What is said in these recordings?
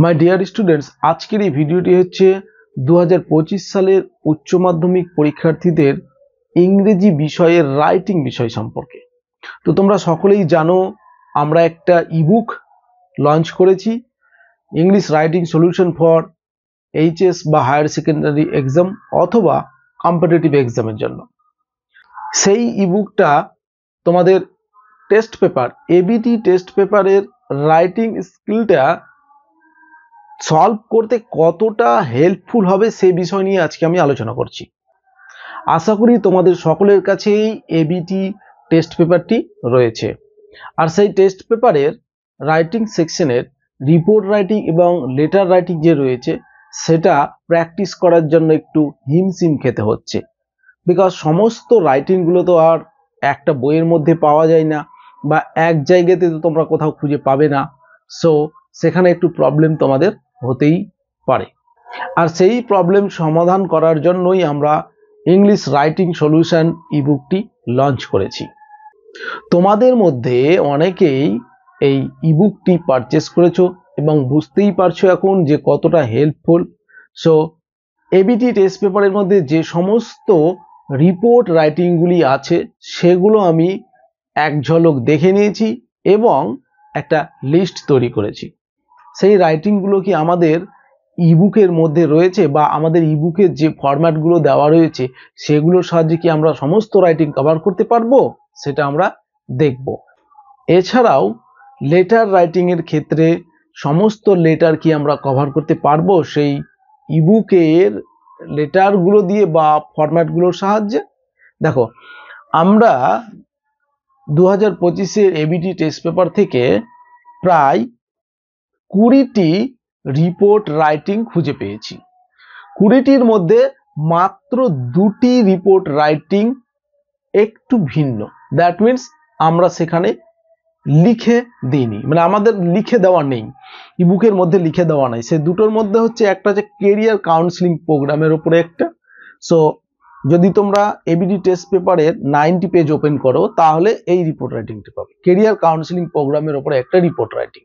My dear students, আজকের এই ভিডিওটি হচ্ছে 2025 সালের উচ্চ মাধ্যমিক পরীক্ষার্থীদের ইংরেজি বিষয়ের রাইটিং বিষয় সম্পর্কে। তো তোমরা সকলেই জানো আমরা একটা ইবুক লঞ্চ করেছি, English writing solution for HS বা হায়ার সেকেন্ডারি এক্সাম অথবা কম্পিটিটিভ এক্সামের জন্য। সেই ইবুকটা তোমাদের টেস্ট পেপার এবিটি টেস্ট পেপারের রাইটিং স্কিলটা সলভ করতে কতটা হেল্পফুল হবে সেই বিষয় নিয়ে আজকে আমি আলোচনা করছি। আশা করি তোমাদের সকলের কাছেই এবিটি টেস্ট পেপারটি রয়েছে, আর সেই টেস্ট পেপারের রাইটিং সেকশনের রিপোর্ট রাইটিং এবং লেটার রাইটিং যে রয়েছে সেটা প্র্যাকটিস করার জন্য একটু হিমশিম খেতে হচ্ছে, বিকজ সমস্ত রাইটিংগুলো তো আর একটা বইয়ের মধ্যে পাওয়া যায় না বা এক জায়গাতে তো তোমরা কোথাও খুঁজে পাবে না। সো সেখানে একটু প্রবলেম তোমাদের হতেই পারে, আর সেই প্রবলেম সমাধান করার জন্যই আমরা ইংলিশ রাইটিং সলিউশন ইবুকটি লঞ্চ করেছি। তোমাদের মধ্যে অনেকেই এই ইবুকটি পারচেস করেছো এবং বুঝতেই পারছো এখন যে কতটা হেল্পফুল। সো এবিটি টেস্ট পেপারের মধ্যে যে সমস্ত রিপোর্ট রাইটিংগুলি আছে সেগুলো আমি এক ঝলক দেখে নিয়েছি এবং একটা লিস্ট তৈরি করেছি। সেই রাইটিংগুলো কি আমাদের ইবুকের মধ্যে রয়েছে বা আমাদের ইবুকের যে ফরম্যাটগুলো দেওয়া রয়েছে সেগুলোর সাহায্যে কি আমরা সমস্ত রাইটিং কভার করতে পারবো, সেটা আমরা দেখব। এছাড়াও লেটার রাইটিং এর ক্ষেত্রে সমস্ত লেটার কি আমরা কভার করতে পারবো সেই ইবুকের লেটারগুলো দিয়ে বা ফরম্যাটগুলোর সাহায্যে। দেখো, আমরা 2025-এর এবিটি টেস্ট পেপার থেকে প্রায় 20টি রিপোর্ট রাইটিং খুঁজে পেয়েছি। 20টির মধ্যে মাত্র 2টি রিপোর্ট রাইটিং একটু ভিন্ন, দ্যাট মিনস আমরা সেখানে লিখে দিইনি, মানে আমাদের লিখে দেওয়া নেই, ইবুকের মধ্যে লিখে দেওয়া নাই। সে দুটোর মধ্যে হচ্ছে একটা যে কেরিয়ার কাউন্সিলিং প্রোগ্রামের উপরে একটা। সো যদি তোমরা এবিডি টেস্ট পেপারের 90 পেজ ওপেন করো তাহলে এই রিপোর্ট রাইটিংটা পাবে, কেরিয়ার কাউন্সিলিং প্রোগ্রামের উপরে একটা রিপোর্ট রাইটিং।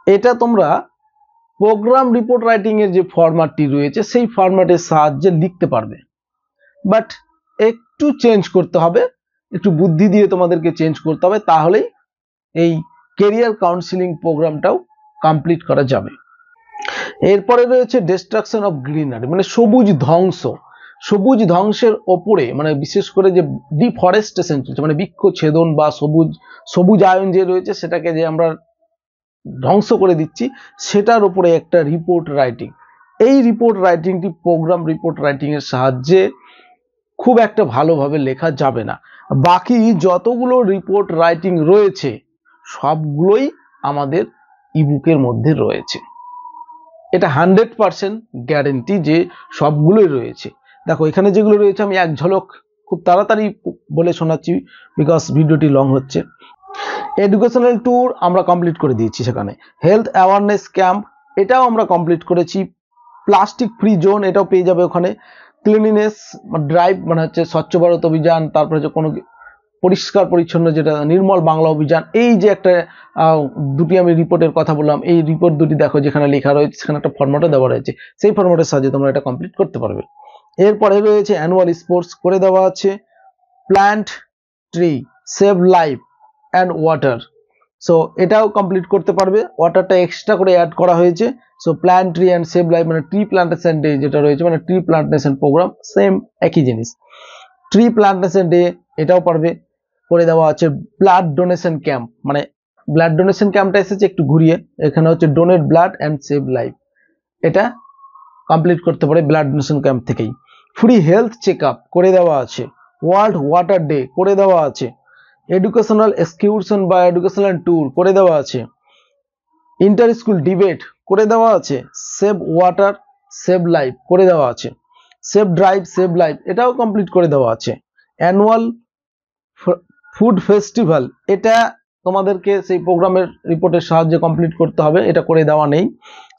এটা তোমরা প্রোগ্রাম রিপোর্ট রাইটিং এর যে ফরম্যাটটি রয়েছে সেই ফরম্যাটের সাহায্যে লিখতে পারবে, বাট একটু চেঞ্জ করতে হবে, একটু বুদ্ধি দিয়ে তোমাদেরকে চেঞ্জ করতে হবে, তাহলেই এই কেরিয়ার কাউন্সিলিং প্রোগ্রামটাও কমপ্লিট করা যাবে। এরপরে রয়েছে ডিস্ট্রাকশন অফ গ্রিনারি, মানে সবুজ ধ্বংস। সবুজ ধ্বংসের ওপরে, মানে বিশেষ করে যে ডিফরেস্টেশন চলছে, মানে বৃক্ষছেদন বা সবুজায়ন যে রয়েছে সেটাকে যে আমরা ধ্বংস করে দিচ্ছি সেটার উপরে একটা রিপোর্ট রাইটিং। এই রিপোর্ট রাইটিংটি প্রোগ্রাম রিপোর্ট রাইটিং এর সাহায্যে খুব একটা ভালোভাবে লেখা যাবে না। বাকি যতগুলো রিপোর্ট রাইটিং রয়েছে সবগুলোই আমাদের ইবুকের মধ্যে রয়েছে, এটা 100% গ্যারেন্টি যে সবগুলোই রয়েছে। দেখো, এখানে যেগুলো রয়েছে আমি এক ঝলক খুব তাড়াতাড়ি বলে শোনাচ্ছি বিকজ ভিডিওটি লং হচ্ছে। এডুকেশনাল ট্যুর আমরা কমপ্লিট করে দিয়েছি, সেখানে হেলথ অ্যাওয়ারনেস ক্যাম্প এটাও আমরা কমপ্লিট করেছি, প্লাস্টিক ফ্রি জোন এটাও পেয়ে যাবে ওখানে, ক্লিনিনেস ড্রাইভ মানে হচ্ছে স্বচ্ছ ভারত অভিযান, তারপরে হচ্ছে কোনো পরিষ্কার পরিচ্ছন্ন যেটা নির্মল বাংলা অভিযান, এই যে একটা দুটি আমি রিপোর্টের কথা বললাম, এই রিপোর্ট দুটি দেখো যেখানে লেখা রয়েছে সেখানে একটা ফরম্যাটও দেওয়া রয়েছে, সেই ফরম্যাটের সাহায্যে তোমরা এটা কমপ্লিট করতে পারবে। এরপরে রয়েছে অ্যানুয়াল স্পোর্টস করে দেওয়া আছে, plant tree save life and water, so এটাও কমপ্লিট করতে পারবে, ওয়াটারটা এক্সট্রা করে অ্যাড করা হয়েছে। So plant tree and save life মানে ট্রি প্লান্টেশন ডে যেটা রয়েছে, মানে ট্রি প্লান্টেশন প্রোগ্রাম, সেম একই জিনিস, ট্রি প্লান্টেশন ডে এটাও পারবে। করে দেওয়া আছে ব্লাড ডোনেশন ক্যাম্প, মানে ব্লাড ডোনেশন ক্যাম্পটা এসেছে একটু ঘুরিয়ে, এখানে হচ্ছে donate blood and save life, এটা কমপ্লিট করতে পারে ব্লাড ডোনেশন ক্যাম্প থেকেই। ফ্রি হেলথ চেক আপ করে দেওয়া আছে, ওয়ার্ল্ড ওয়াটার ডে করে দেওয়া আছে, এডুকেশনাল এক্সকিউশন বা এডুকেশনাল ট্যুর করে দেওয়া আছে, ইন্টার স্কুল ডিবেট করে দেওয়া আছে, সেভ ওয়াটার সেভ লাইফ করে দেওয়া আছে, সেভ ড্রাইভ সেভ লাইফ এটাও কমপ্লিট করে দেওয়া আছে, অ্যানুয়াল ফুড ফেস্টিভ্যাল এটা তোমাদেরকে সেই প্রোগ্রামের রিপোর্টের সাহায্যে কমপ্লিট করতে হবে, এটা করে দেওয়া নেই।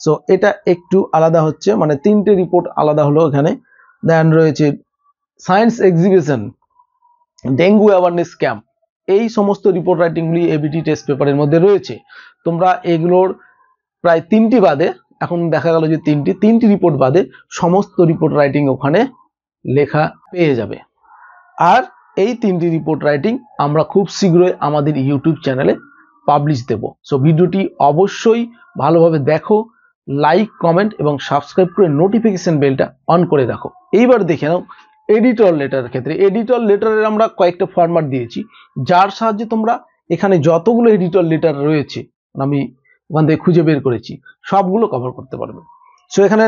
সো এটা একটু আলাদা হচ্ছে, মানে 3টে রিপোর্ট আলাদা হলো এখানে। দেন রয়েছে science exhibition, dengue awareness camp, এই সমস্ত রিপোর্ট রাইটিংগুলি এবিটি টেস্ট পেপারের মধ্যে রয়েছে। তোমরা এগুলোর প্রায় 3টি বাদে এখন দেখা গেল যে তিনটি রিপোর্ট বাদে সমস্ত রিপোর্ট রাইটিং ওখানে লেখা পেয়ে যাবে। আর এই 3টি রিপোর্ট রাইটিং আমরা খুব শীঘ্রই আমাদের ইউটিউব চ্যানেলে পাবলিশ দেব। সো ভিডিওটি অবশ্যই ভালোভাবে দেখো, লাইক, কমেন্ট এবং সাবস্ক্রাইব করে নোটিফিকেশন বেলটা অন করে রাখো। এইবার দেখে নাও এডিটর লেটারের ক্ষেত্রে। এডিটর লেটারের আমরা কয়েকটা ফরম্যাট দিয়েছি, যার সাহায্যে তোমরা এখানে যতগুলো এডিটর লেটার রয়েছে আমি ওখান থেকে খুঁজে বের করেছি সবগুলো কভার করতে পারবে। সো এখানে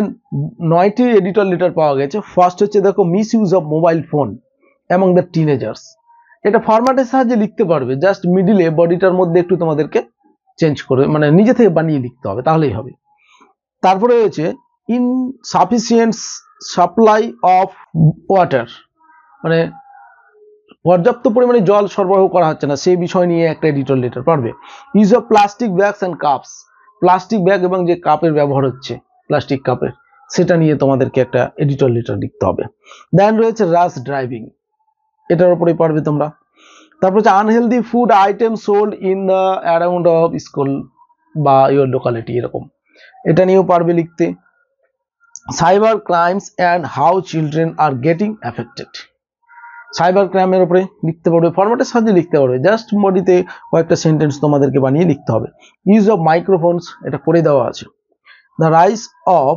9টি এডিটর লেটার পাওয়া গেছে। ফার্স্ট হচ্ছে দেখো miss use of mobile phone among the teenagers. এটা ফরম্যাটের সাহায্যে লিখতে পারবে, জাস্ট মিডিলে বডিটার মধ্যে একটু তোমাদেরকে চেঞ্জ করে মানে নিজে থেকে বানিয়ে লিখতে হবে, তাহলেই হবে। তারপরে রয়েছে ইনসাফিসিয়েন্ট সাপ্লাই অফ ওয়াটার, মানে পর্যাপ্ত পরিমাণে জল সরবরাহ করা হচ্ছে না, সেই বিষয় নিয়ে একটা এডিটর লেটার পারবে। Use of plastic bags and cups, plastic bag এবং যে কাপের ব্যবহার হচ্ছে প্লাস্টিক কাপের, সেটা নিয়ে তোমাদেরকে একটা এডিটর লেটার লিখতে হবে। দেন রয়েছে রাশ ড্রাইভিং, এটার উপরে পারবে তোমরা। তারপর হচ্ছে unhealthy food item sold in the around of school বা ইউর লোকালিটি, এরকম এটা নিয়েও পারবে লিখতে। Cyber crimes and how children are getting affected, cyber ক্রাইমের উপরে লিখতে পারবে, ফরম্যাটের সাহায্যে লিখতে পারবে, জাস্ট বডিতে কয়েকটা সেন্টেন্স তোমাদেরকে বানিয়ে লিখতে হবে। ইউজ অফ মাইক্রোফোনস, এটা করে দেওয়া আছে। The rise of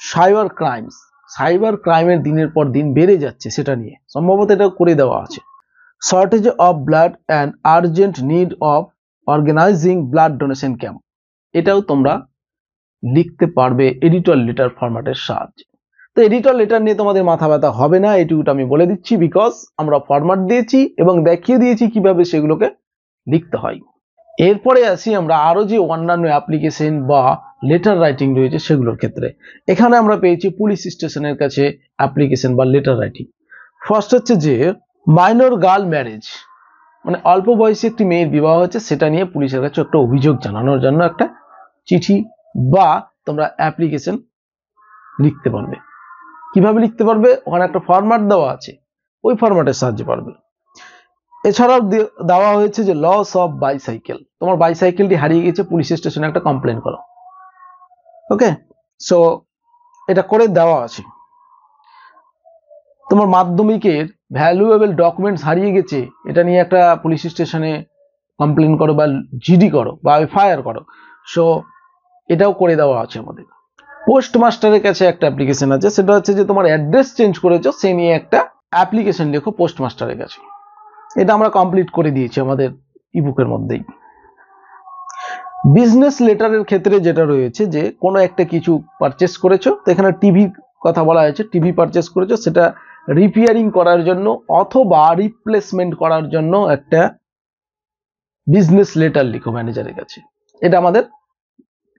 cyber crimes, cyber ক্রাইমের দিনের পর দিন বেড়ে যাচ্ছে সেটা নিয়ে সম্ভবত এটা করে দেওয়া আছে। Shortage of blood and urgent need of organising blood donation camp, এটাও তোমরা লিখতে পারবে এডিটর লেটার ফরম্যাটের সাহায্যে। তো এডিটর লেটার নিয়ে তোমাদের মাথা ব্যথা হবে না, এটুকুটা আমি বলে দিচ্ছি, বিকজ আমরা ফরম্যাট দিয়েছি এবং দেখিয়ে দিয়েছি কিভাবে সেগুলোকে লিখতে হয়। এরপরে আসি আমরা আরো যে অন্যান্য অ্যাপ্লিকেশন বা লেটার রাইটিং রয়েছে সেগুলোর ক্ষেত্রে। এখানে আমরা পেয়েছি পুলিশ স্টেশনের কাছে অ্যাপ্লিকেশন বা লেটার রাইটিং। ফার্স্ট হচ্ছে যে মাইনর গার্ল ম্যারেজ, মানে অল্প বয়সী একটি মেয়ের বিবাহ হচ্ছে, সেটা নিয়ে পুলিশের কাছে একটা অভিযোগ জানানোর জন্য একটা চিঠি বা তোমরা অ্যাপ্লিকেশন লিখতে পারবে। কিভাবে লিখতে পারবে, ওখানে একটা ফরম্যাট দেওয়া আছে, ওই ফরম্যাটের সাহায্যে পারবে। এছাড়াও দেওয়া হয়েছে যে লস অফ বাইসাইকেল, তোমার বাইসাইকেলটি হারিয়ে গেছে, পুলিশ স্টেশনে একটা কমপ্লেন করো। ওকে, সো এটা করে দেওয়া আছে। তোমার মাধ্যমিকের ভ্যালুয়েবল ডকুমেন্টস হারিয়ে গেছে, এটা নিয়ে একটা পুলিশ স্টেশনে কমপ্লেন করো বা জিডি করো বা এফআইআর করো। সো এটাও করে দেওয়া আছে আমাদের। পোস্টমাস্টারের কাছে একটা অ্যাপ্লিকেশন আছে, সেটা হচ্ছে যে তোমার অ্যাড্রেস চেঞ্জ করেছো, সে নিয়ে একটা অ্যাপ্লিকেশন লেখো পোস্টমাস্টারের কাছে। এটা আমরা কমপ্লিট করে দিয়েছি আমাদের ইবুকের মধ্যেই। বিজনেস লেটারের ক্ষেত্রে যেটা রয়েছে যে কোনো একটা কিছু পারচেস করেছো, তো এখানে টিভি কথা বলা হয়েছে, টিভি পারচেস করেছো, সেটা রিপেয়ারিং করার জন্য অথবা রিপ্লেসমেন্ট করার জন্য একটা বিজনেস লেটার লিখো ম্যানেজারের কাছে। এটা আমাদের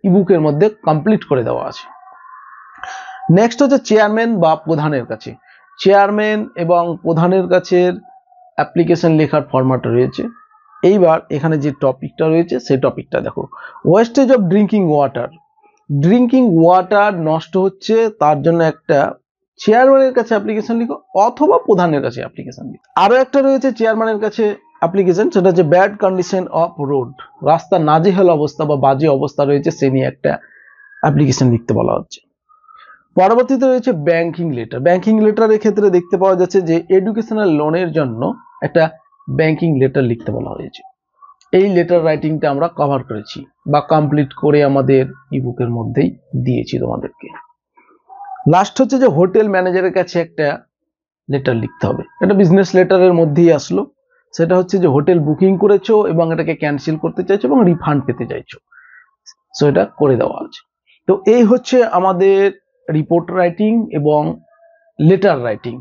ইবুকের মধ্যে কমপ্লিট করে দেওয়া আছে। নেক্সট হচ্ছে চেয়ারম্যান বা প্রধানের কাছে। চেয়ারম্যান এবং প্রধানের কাছে অ্যাপ্লিকেশন লেখার ফরম্যাট রয়েছে। এইবার এখানে যে টপিকটা রয়েছে সেই টপিকটা দেখো, wastage of drinking water. Drinking water নষ্ট হচ্ছে, তার জন্য একটা চেয়ারম্যানের কাছে অ্যাপ্লিকেশন লিখো অথবা প্রধানের কাছে অ্যাপ্লিকেশন লিখো। আরো একটা রয়েছে চেয়ারম্যানের কাছে অ্যাপ্লিকেশন, সেটা হচ্ছে ব্যাড কন্ডিশন অফ রোড, রাস্তা নাজেহাল অবস্থা বা বাজে অবস্থা রয়েছে, সে নিয়ে একটা অ্যাপ্লিকেশন লিখতে বলা হচ্ছে। পরবর্তীতে রয়েছে ব্যাংকিং লেটার। ব্যাংকিং লেটারের ক্ষেত্রে দেখতে পাওয়া যাচ্ছে যে এডুকেশনাল লোনের জন্য একটা ব্যাংকিং লেটার লিখতে বলা হয়েছে। এই লেটার রাইটিংটা আমরা কভার করেছি বা কমপ্লিট করে আমাদের ইবুকের মধ্যেই দিয়েছি তোমাদেরকে। লাস্ট হচ্ছে যে হোটেল ম্যানেজারের কাছে একটা লেটার লিখতে হবে, এটা বিজনেস লেটারের মধ্যেই আসলো। সেটা হচ্ছে যে হোটেল বুকিং করেছো এবং এটাকে ক্যান্সেল করতে চাইছো এবং রিফান্ড পেতে চাইছো, সো এটা করে দেওয়া আছে। তো এই হচ্ছে আমাদের রিপোর্ট রাইটিং এবং লেটার রাইটিং।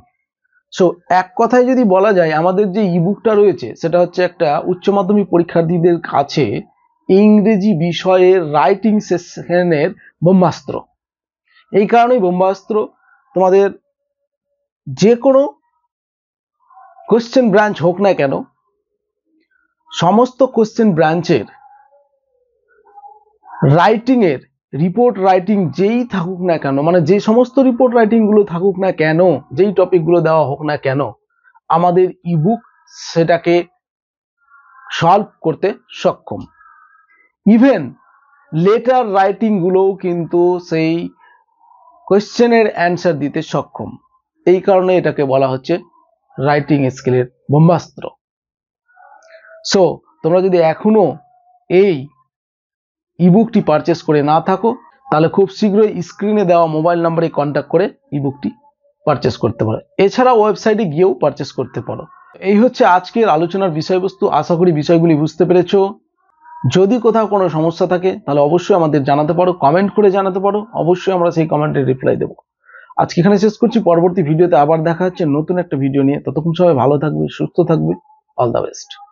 সো এক কথায় যদি বলা যায় আমাদের যে ইবুকটা রয়েছে সেটা হচ্ছে একটা উচ্চ মাধ্যমিক পরীক্ষার্থীদের কাছে ইংরেজি বিষয়ের রাইটিং সেশনের ব্রহ্মাস্ত্র। এই কারণেই ব্রহ্মাস্ত্র, তোমাদের যে কোনো কোশ্চেন ব্রাঞ্চ হোক না কেন, সমস্ত কোশ্চেন ব্রাঞ্চের রাইটিং এর রিপোর্ট রাইটিং যেই থাকুক না কেন, মানে যে সমস্ত রিপোর্ট রাইটিং গুলো থাকুক না কেন, যেই টপিক গুলো দেওয়া হোক না কেন, আমাদের ইবুক সেটাকে সলভ করতে সক্ষম। ইভেন লেটার রাইটিং গুলোও কিন্তু সেই কোয়েশ্চেনের অ্যান্সার দিতে সক্ষম। এই কারণে এটাকে বলা হচ্ছে রাইটিং স্কিলের ব্রহ্মাস্ত্র। সো তোমরা যদি এখনো এই ইবুকটি পারচেস করে না থাকো, তাহলে খুব শীঘ্রই স্ক্রিনে দেওয়া মোবাইল নাম্বারে কন্ট্যাক্ট করে ইবুকটি পারচেস করতে পারো। এছাড়া ওয়েবসাইটে গিয়েও পারচেস করতে পারো। এই হচ্ছে আজকের আলোচনার বিষয়বস্তু। আশা করি বিষয়গুলি বুঝতে পেরেছো। যদি কোথাও কোনো সমস্যা থাকে তাহলে অবশ্যই আমাদের জানাতে পারো, কমেন্ট করে জানাতে পারো, অবশ্যই আমরা সেই কমেন্টের রিপ্লাই দেবো। আজকে এখানে শেষ করছি, পরবর্তী ভিডিওতে আবার দেখা হচ্ছে নতুন একটা ভিডিও নিয়ে। ততক্ষণ সবাই ভালো থাকবে, সুস্থ থাকবে। All the best.